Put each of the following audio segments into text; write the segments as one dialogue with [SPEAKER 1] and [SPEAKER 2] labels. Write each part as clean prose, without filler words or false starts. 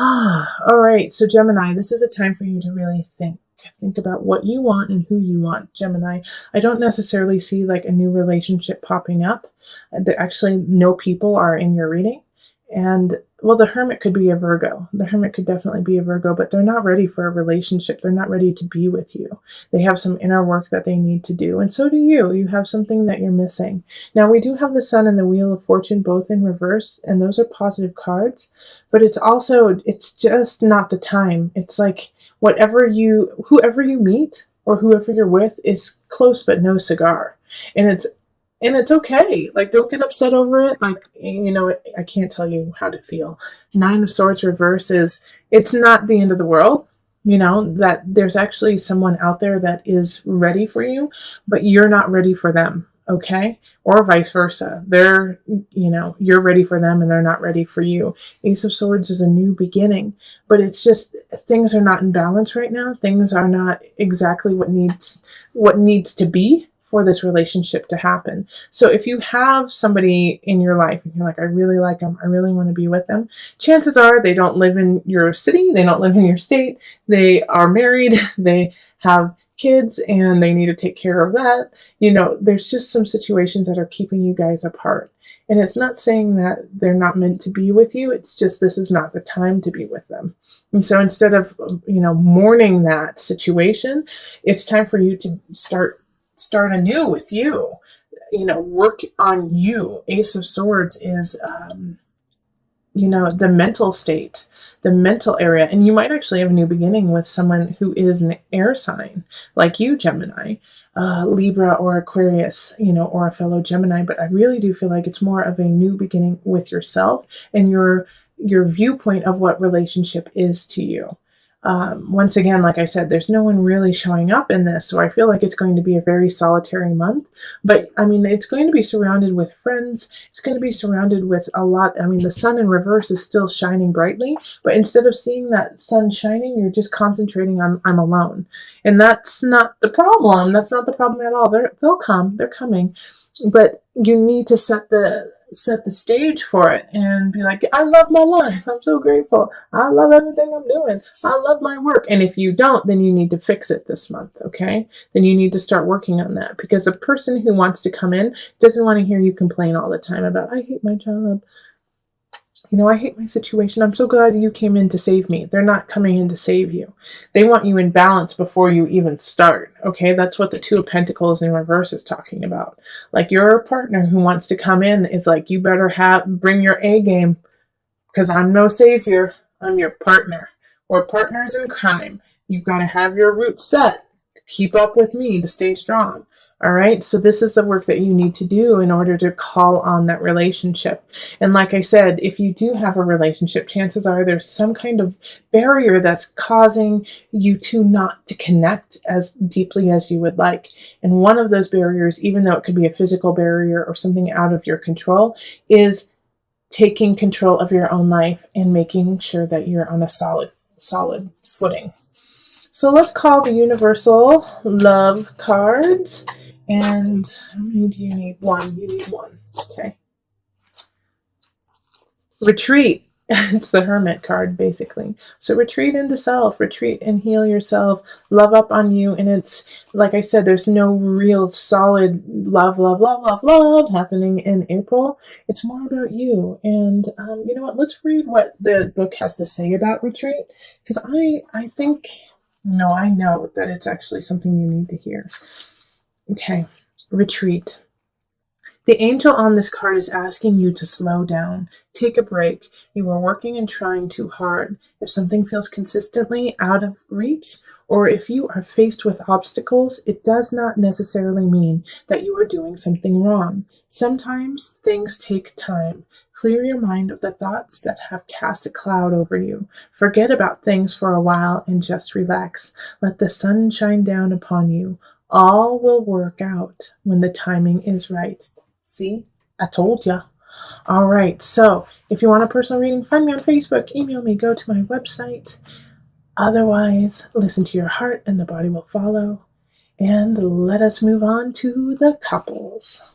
[SPEAKER 1] All right, so Gemini, this is a time for you to really think. Think about what you want and who you want, Gemini. I don't necessarily see like a new relationship popping up. Actually, no people are in your reading. And well, the Hermit could be a Virgo. The Hermit could definitely be a Virgo, but they're not ready for a relationship. They're not ready to be with you. They have some inner work that they need to do. And so do you. You have something that you're missing. Now, we do have the Sun and the Wheel of Fortune both in reverse, and those are positive cards, but it's just not the time. It's like whoever you meet or whoever you're with is close but no cigar. And it's okay. Like, don't get upset over it. Like, I can't tell you how to feel. Nine of Swords reverse is, it's not the end of the world. That there's actually someone out there that is ready for you, but you're not ready for them. Okay. Or vice versa. You're ready for them and they're not ready for you. Ace of Swords is a new beginning, but it's just, things are not in balance right now. Things are not exactly what needs to be for this relationship to happen. So if you have somebody in your life and you're like, I really like them, I really want to be with them, chances are they don't live in your city, they don't live in your state, they are married, they have kids, and they need to take care of that. There's just some situations that are keeping you guys apart. And it's not saying that they're not meant to be with you. It's just, this is not the time to be with them. And so instead of, mourning that situation, it's time for you to start anew with you, work on you. Ace of Swords is, the mental state, the mental area. And you might actually have a new beginning with someone who is an air sign, like you, Gemini, Libra or Aquarius, or a fellow Gemini. But I really do feel like it's more of a new beginning with yourself and your viewpoint of what relationship is to you. Once again, like I said, there's no one really showing up in this, so I feel like it's going to be a very solitary month. But I mean, it's going to be surrounded with friends. It's going to be surrounded with a lot. I mean, the sun in reverse is still shining brightly, but instead of seeing that sun shining, you're just concentrating on, I'm alone. And that's not the problem. That's not the problem at all. They'll come. They're coming. But you need to set the stage for it and be like, I love my life. I'm so grateful. I love everything I'm doing. I love my work. And if you don't, then you need to fix it this month. Okay. Then you need to start working on that, because a person who wants to come in doesn't want to hear you complain all the time about, I hate my job. I hate my situation. I'm so glad you came in to save me. They're not coming in to save you. They want you in balance before you even start. Okay, that's what the Two of Pentacles in reverse is talking about. Like, your partner who wants to come in is like, you better bring your A game, because I'm no savior. I'm your partner. We're partners in crime. You've got to have your roots set to keep up with me, to stay strong. All right. So this is the work that you need to do in order to call on that relationship. And like I said, if you do have a relationship, chances are there's some kind of barrier that's causing you not to connect as deeply as you would like. And one of those barriers, even though it could be a physical barrier or something out of your control, is taking control of your own life and making sure that you're on a solid footing. So let's call the universal love cards. And how many do you need? One. You need one. Okay. Retreat. It's the Hermit card, basically. So retreat into self, retreat and heal yourself, love up on you. And it's, like I said, there's no real solid love happening in April. It's more about you. And you know what? Let's read what the book has to say about retreat, because I think, no, I know that it's actually something you need to hear. Okay, retreat. The angel on this card is asking you to slow down, take a break. You are working and trying too hard. If something feels consistently out of reach, or if you are faced with obstacles, it does not necessarily mean that you are doing something wrong. Sometimes things take time. Clear your mind of the thoughts that have cast a cloud over you. Forget about things for a while and just relax. Let the sun shine down upon you. All will work out when the timing is right. See, I told ya. All right, so if you want a personal reading, find me on Facebook, email me, go to my website. Otherwise, listen to your heart and the body will follow. And let us move on to the couples.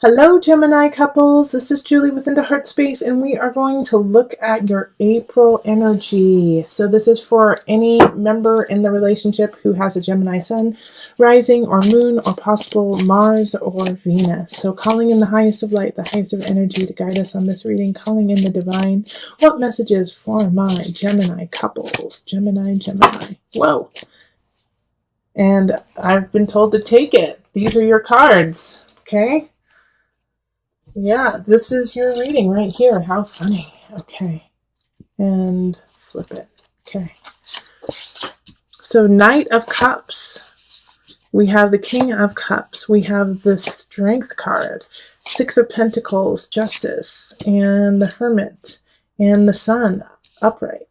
[SPEAKER 1] Hello, Gemini couples. This is Julie with Into Heart Space, and we are going to look at your April energy. So this is for any member in the relationship who has a Gemini sun, rising, or moon, or possible Mars or Venus. So calling in the highest of light, the highest of energy to guide us on this reading, calling in the divine. What messages for my Gemini couples? Gemini, Gemini. Whoa. And I've been told to take it. These are your cards, okay? Yeah, this is your reading right here. How funny. Okay. And flip it. Okay. So Knight of Cups. We have the King of Cups. We have the Strength card. Six of Pentacles, Justice, and the Hermit, and the Sun, upright.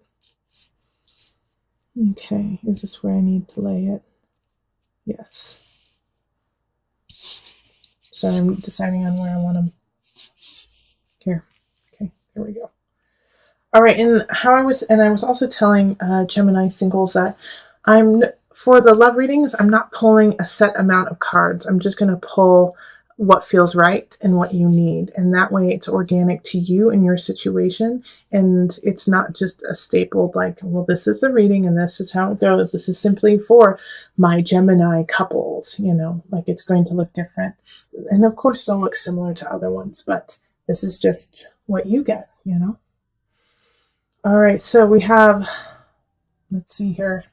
[SPEAKER 1] Okay, is this where I need to lay it? Yes. So I'm deciding on where I want to. Here. Okay, there we go. All right, and I was also telling Gemini singles that for the love readings, I'm not pulling a set amount of cards. I'm just going to pull what feels right and what you need. And that way it's organic to you and your situation. And it's not just a stapled like, well, this is the reading and this is how it goes. This is simply for my Gemini couples, like it's going to look different. And of course they'll look similar to other ones, but this is just what you get, All right, so we have, let's see here.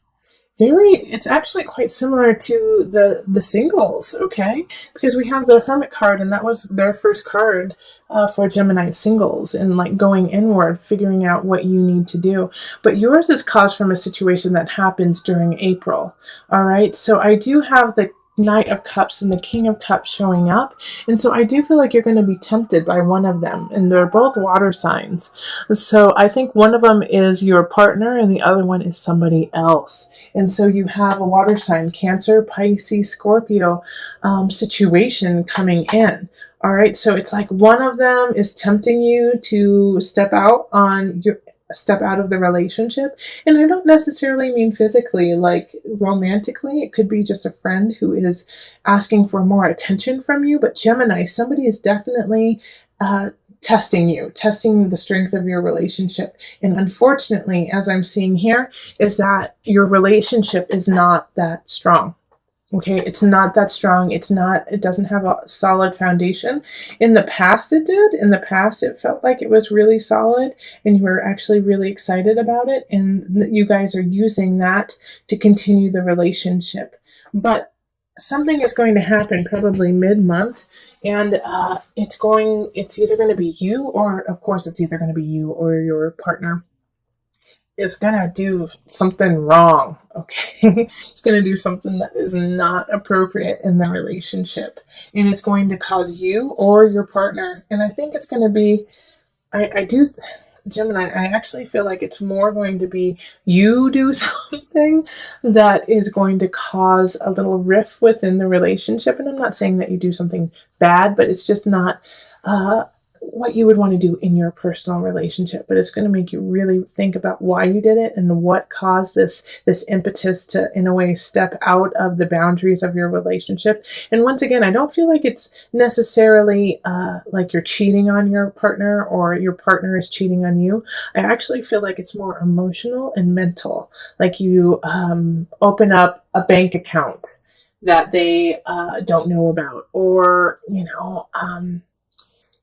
[SPEAKER 1] It's actually quite similar to the singles, okay? Because we have the Hermit card, and that was their first card for Gemini singles, and like going inward, figuring out what you need to do. But yours is caused from a situation that happens during April, all right? So I do have the Knight of Cups and the King of Cups showing up. And so I do feel like you're going to be tempted by one of them. And they're both water signs. So I think one of them is your partner and the other one is somebody else. And so you have a water sign, Cancer, Pisces, Scorpio situation coming in. All right. So it's like one of them is tempting you to step out of the relationship. And I don't necessarily mean physically, like romantically. It could be just a friend who is asking for more attention from you. But Gemini, somebody is definitely testing the strength of your relationship. And unfortunately, as I'm seeing here, is that your relationship is not that strong. Okay, it's not that strong. It doesn't have a solid foundation. In the past it did. In the past it felt like it was really solid and you were actually really excited about it. And you guys are using that to continue the relationship. But something is going to happen probably mid-month, and it's either going to be you, or of course it's either going to be you or your partner is going to do something wrong, okay? It's going to do something that is not appropriate in the relationship. And it's going to cause you or your partner, and I think it's going to be, Gemini, I actually feel like it's more going to be you do something that is going to cause a little rift within the relationship. And I'm not saying that you do something bad, but it's just not what you would want to do in your personal relationship. But it's going to make you really think about why you did it and what caused this impetus to, in a way, step out of the boundaries of your relationship. And once again, I don't feel like it's necessarily like you're cheating on your partner or your partner is cheating on you. I actually feel like it's more emotional and mental. Like you open up a bank account that they don't know about, or,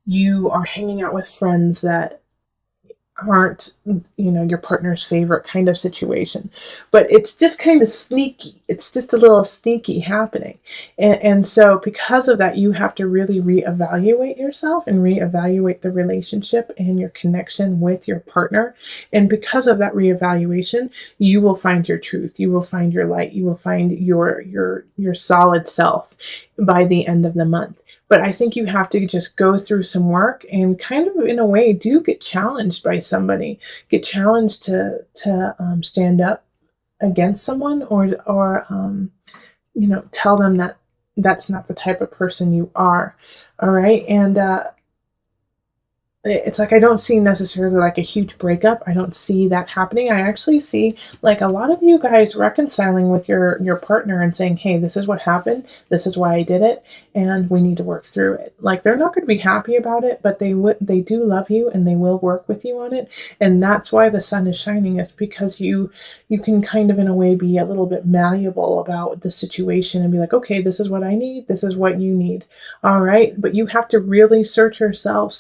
[SPEAKER 1] you are hanging out with friends that aren't, your partner's favorite kind of situation. But it's just kind of sneaky. It's just a little sneaky happening. And so because of that, you have to really reevaluate yourself and reevaluate the relationship and your connection with your partner. And because of that reevaluation, you will find your truth. You will find your light. You will find your solid self by the end of the month. But I think you have to just go through some work and kind of, in a way, do get challenged by somebody. Get challenged to stand up against someone, or tell them that that's not the type of person you are. All right, and it's like I don't see necessarily like a huge breakup. I don't see that happening. I actually see like a lot of you guys reconciling with your partner and saying, hey, this is what happened, this is why I did it, and we need to work through it. Like, they're not going to be happy about it, but they do love you and they will work with you on it. And that's why the sun is shining, is because you can kind of in a way be a little bit malleable about the situation and be like, okay, this is what I need, this is what you need. All right, but you have to really search yourself,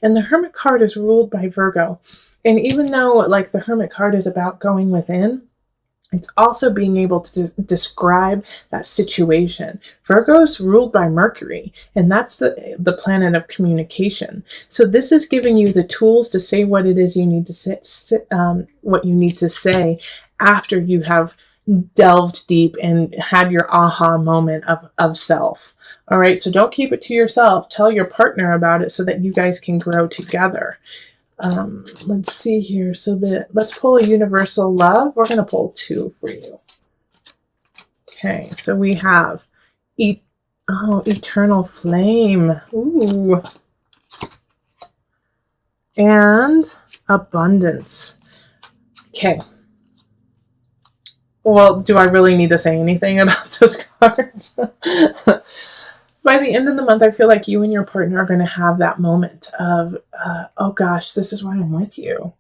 [SPEAKER 1] and the Hermit card is ruled by Virgo. And even though like the Hermit card is about going within, it's also being able to describe that situation. Virgo's ruled by Mercury, and that's the planet of communication. So this is giving you the tools to say what it is you need to what you need to say after you have delved deep and had your aha moment of self. All right, so don't keep it to yourself. Tell your partner about it so that you guys can grow together. Let's see here. So let's pull a universal love. We're going to pull 2 for you. Okay, so we have eternal flame. Ooh. And abundance. Okay. Well, do I really need to say anything about those cards? By the end of the month, I feel like you and your partner are going to have that moment of, oh gosh, this is why I'm with you.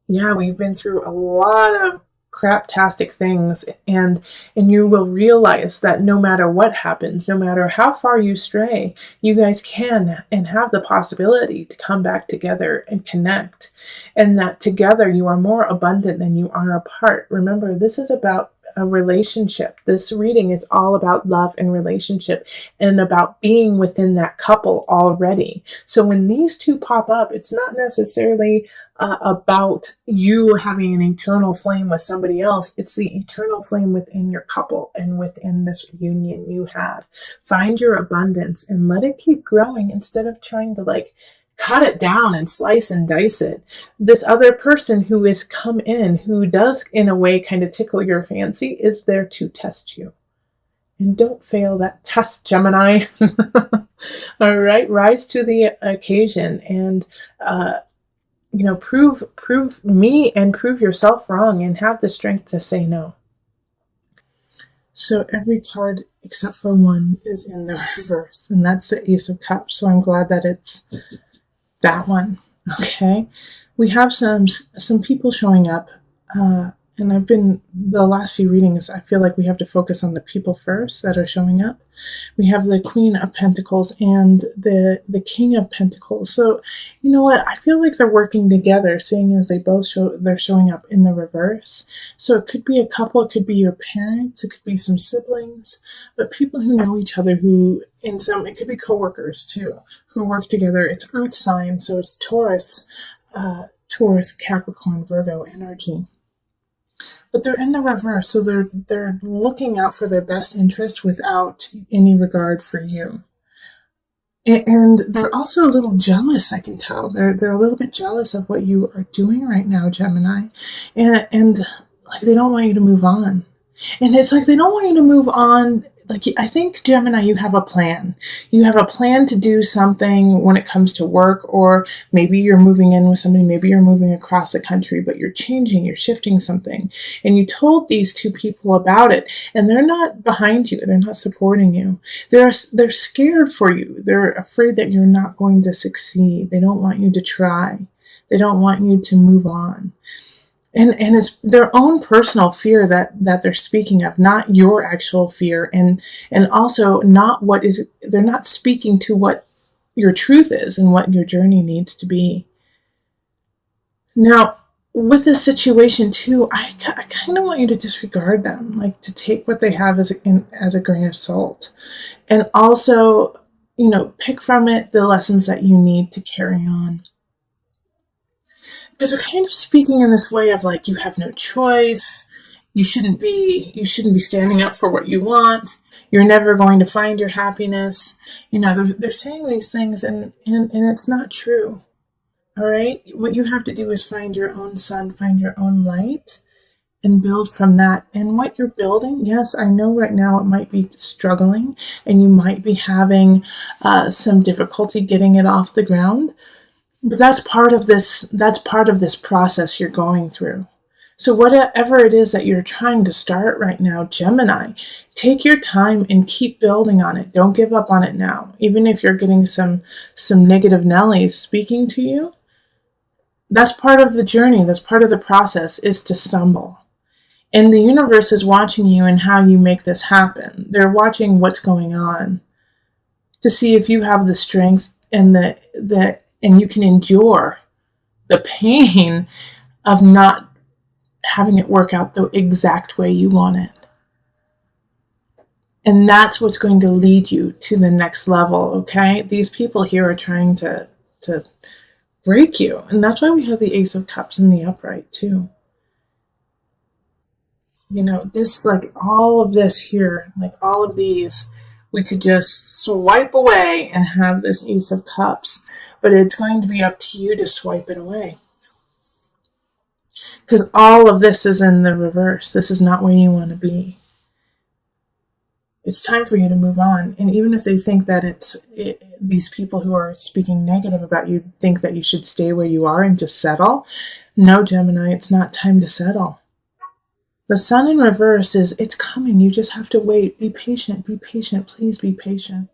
[SPEAKER 1] Yeah, we've been through a lot of craptastic things, and you will realize that no matter what happens, no matter how far you stray, you guys can and have the possibility to come back together and connect, and that together you are more abundant than you are apart. Remember, this is about a relationship. This reading is all about love and relationship and about being within that couple already. So when these two pop up, it's not necessarily about you having an eternal flame with somebody else. It's the eternal flame within your couple and within this union you have. Find your abundance and let it keep growing instead of trying to like cut it down and slice and dice it. This other person who is come in, who does in a way kind of tickle your fancy, is there to test you. And don't fail that test, Gemini. All right, rise to the occasion and prove me and prove yourself wrong and have the strength to say no. So every card except for one is in the reverse, and that's the Ace of Cups. So I'm glad that it's that one. Okay, we have some people showing up, and I've been the last few readings, I feel like we have to focus on the people first that are showing up. We have the Queen of Pentacles and the King of Pentacles. So you know what, I feel like they're working together, seeing as they're showing up in the reverse. So it could be a couple, it could be your parents, it could be some siblings, but people who know each other, it could be coworkers too, who work together. It's Earth sign, so it's Taurus, Capricorn, Virgo energy. But they're in the reverse, so they're looking out for their best interest without any regard for you. And they're also a little jealous, I can tell. They're a little bit jealous of what you are doing right now, Gemini. And like they don't want you to move on. And it's like they don't want you to move on. Like, I think, Gemini, you have a plan. You have a plan to do something when it comes to work, or maybe you're moving in with somebody, maybe you're moving across the country, but you're shifting something. And you told these two people about it, and they're not behind you. They're not supporting you. They're scared for you. They're afraid that you're not going to succeed. They don't want you to try. They don't want you to move on. And it's their own personal fear that they're speaking of, not your actual fear, and also they're not speaking to what your truth is and what your journey needs to be. Now, with this situation too, I kind of want you to disregard them, like to take what they have as a grain of salt, and also, pick from it the lessons that you need to carry on. Because they're kind of speaking in this way of like, you have no choice. You shouldn't be standing up for what you want. You're never going to find your happiness. They're saying these things and it's not true. All right. What you have to do is find your own sun, find your own light, and build from that. And what you're building, yes, I know right now it might be struggling and you might be having some difficulty getting it off the ground. But that's part of this process you're going through. So whatever it is that you're trying to start right now, Gemini, take your time and keep building on it. Don't give up on it now. Even if you're getting some negative Nellies speaking to you, that's part of the journey. That's part of the process, is to stumble. And the universe is watching you and how you make this happen. They're watching what's going on to see if you have the strength and and you can endure the pain of not having it work out the exact way you want it. And that's what's going to lead you to the next level, okay? These people here are trying to break you. And that's why we have the Ace of Cups in the upright, too. You know, this, like, all of this here, like all of these, we could just swipe away and have this Ace of Cups. But it's going to be up to you to swipe it away. Because all of this is in the reverse. This is not where you want to be. It's time for you to move on. And even if they think that these people who are speaking negative about you think that you should stay where you are and just settle. No, Gemini, it's not time to settle. The Sun in reverse is, it's coming. You just have to wait. Be patient. Be patient. Please be patient.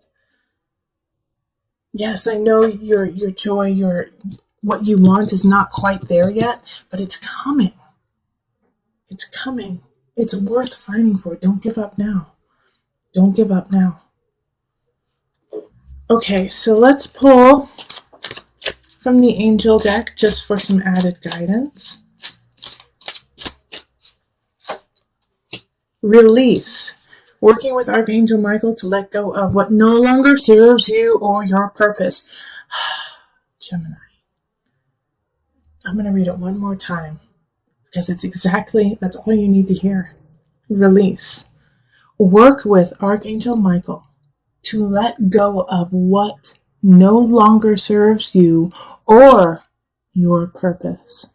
[SPEAKER 1] Yes, I know your joy, what you want is not quite there yet, but it's coming. It's coming. It's worth fighting for. Don't give up now. Don't give up now. Okay, so let's pull from the angel deck just for some added guidance. Release. Working with Archangel Michael to let go of what no longer serves you or your purpose. Gemini. I'm going to read it one more time because that's all you need to hear. Release. Work with Archangel Michael to let go of what no longer serves you or your purpose.